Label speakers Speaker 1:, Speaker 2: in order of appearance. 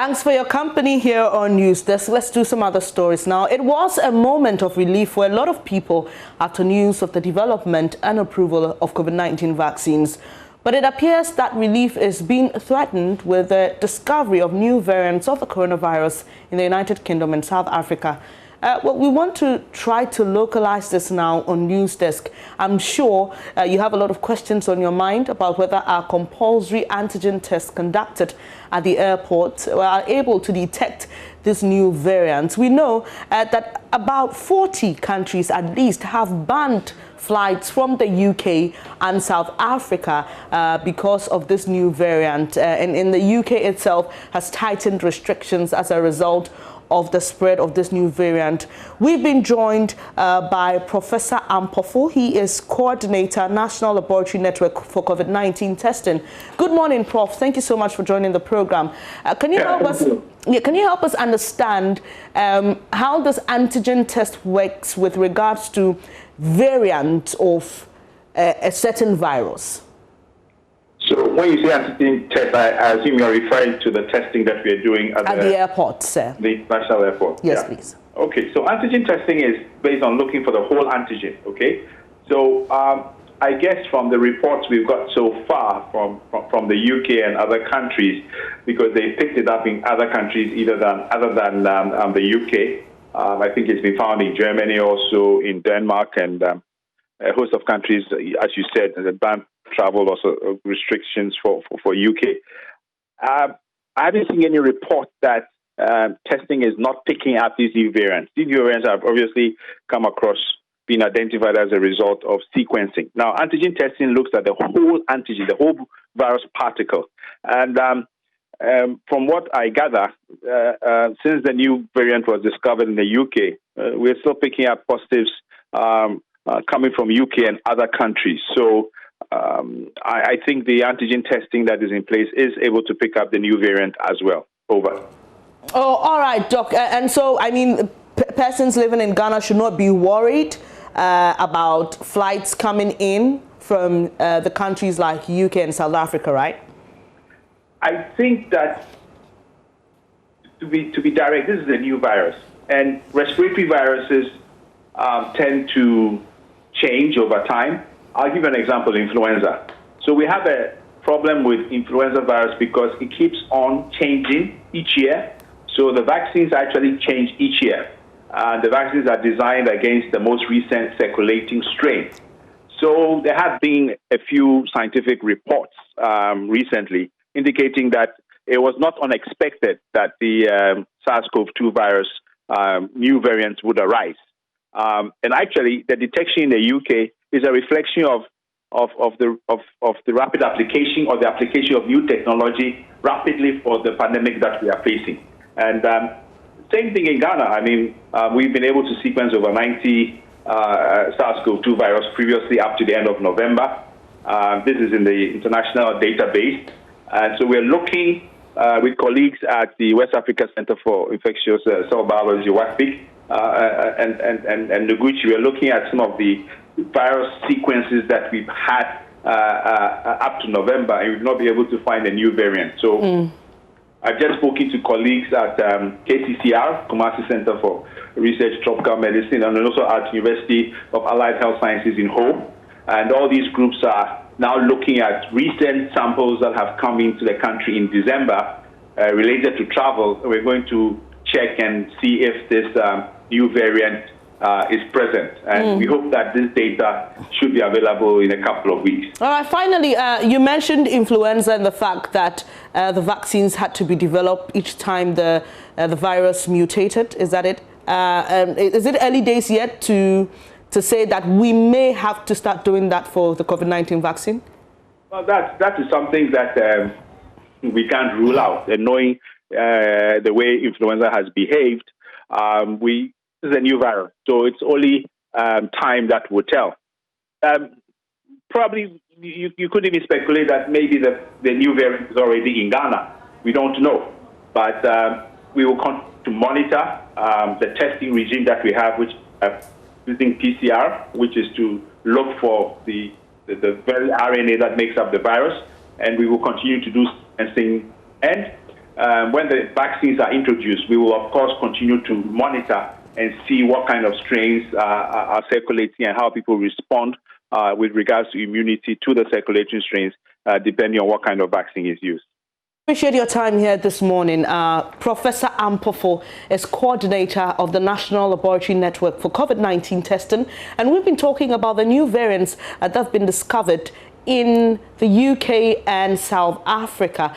Speaker 1: Thanks for your company here on News Desk. Let's do some other stories now. It was a moment of relief for a lot of people after news of the development and approval of COVID-19 vaccines. But it appears that relief is being threatened with the discovery of new variants of the coronavirus in the United Kingdom and South Africa. Well, we want to try to localize this now on News Desk. I'm sure you have a lot of questions on your mind about whether our compulsory antigen tests conducted at the airport are able to detect this new variant. We know that about 40 countries at least have banned flights from the UK and South Africa because of this new variant. And in the UK itself has tightened restrictions as a result of the spread of this new variant. We've been joined by Professor Ampofo. He is Coordinator, National Laboratory Network for COVID-19 Testing. Good morning, Prof. Thank you so much for joining the program. Can you help us? Can you help us understand how this antigen test works with regards to variant of a certain virus?
Speaker 2: So when you say antigen test, I assume you're referring to the testing that we are doing at
Speaker 1: the airport, sir.
Speaker 2: The international airport.
Speaker 1: Yes, please.
Speaker 2: Okay, so antigen testing is based on looking for the whole antigen, okay? So I guess from the reports we've got so far from the UK and other countries, because they picked it up in other countries other than the UK, I think it's been found in Germany, also in Denmark, and a host of countries, as you said, the ban travel also restrictions for UK. I haven't seen any report that testing is not picking up these new variants. These new variants have obviously come across, been identified as a result of sequencing. Now, antigen testing looks at the whole antigen, the whole virus particle. And from what I gather, since the new variant was discovered in the UK, we're still picking up positives coming from UK and other countries. So I think the antigen testing that is in place is able to pick up the new variant as well. Over.
Speaker 1: Oh, all right, Doc. And so, I mean, persons living in Ghana should not be worried about flights coming in from the countries like UK and South Africa, right?
Speaker 2: I think that, to be direct, this is a new virus. And respiratory viruses tend to change over time. I'll give you an example, influenza. So we have a problem with influenza virus because it keeps on changing each year. So the vaccines actually change each year. The vaccines are designed against the most recent circulating strain. So there have been a few scientific reports recently indicating that it was not unexpected that the SARS-CoV-2 virus new variants would arise. And actually, the detection in the UK is a reflection of the rapid application or the application of new technology rapidly for the pandemic that we are facing. And same thing in Ghana. I mean, we've been able to sequence over 90 SARS-CoV-2 virus previously up to the end of November. This is in the international database. And so we're looking with colleagues at the West Africa Center for Infectious Cell Biology, WAFBIC, and Noguchi. We're looking at some of the virus sequences that we've had up to November, and we've not been able to find a new variant. So I've just spoken to colleagues at KCCR, Kumasi Center for Research Tropical Medicine, and also at University of Allied Health Sciences in Ho. And all these groups are now looking at recent samples that have come into the country in December related to travel. We're going to check and see if this new variant is present. And we hope that this data should be available in a couple of weeks.
Speaker 1: All right, finally, you mentioned influenza and the fact that the vaccines had to be developed each time the virus mutated. Is that it? Is it early days yet to say that we may have to start doing that for the COVID-19 vaccine?
Speaker 2: Well, that is something that we can't rule out. And knowing the way influenza has behaved, this is a new virus, so it's only time that will tell. Probably you could even speculate that maybe the new variant is already in Ghana. We don't know, but we will continue to monitor the testing regime that we have, which using PCR, which is to look for the very RNA that makes up the virus, and we will continue to do sequencing. And when the vaccines are introduced, we will, of course, continue to monitor and see what kind of strains are circulating and how people respond with regards to immunity to the circulating strains, depending on what kind of vaccine is used.
Speaker 1: Appreciate your time here this morning. Professor Ampofo is coordinator of the National Laboratory Network for COVID-19 testing, and we've been talking about the new variants that have been discovered in the UK and South Africa.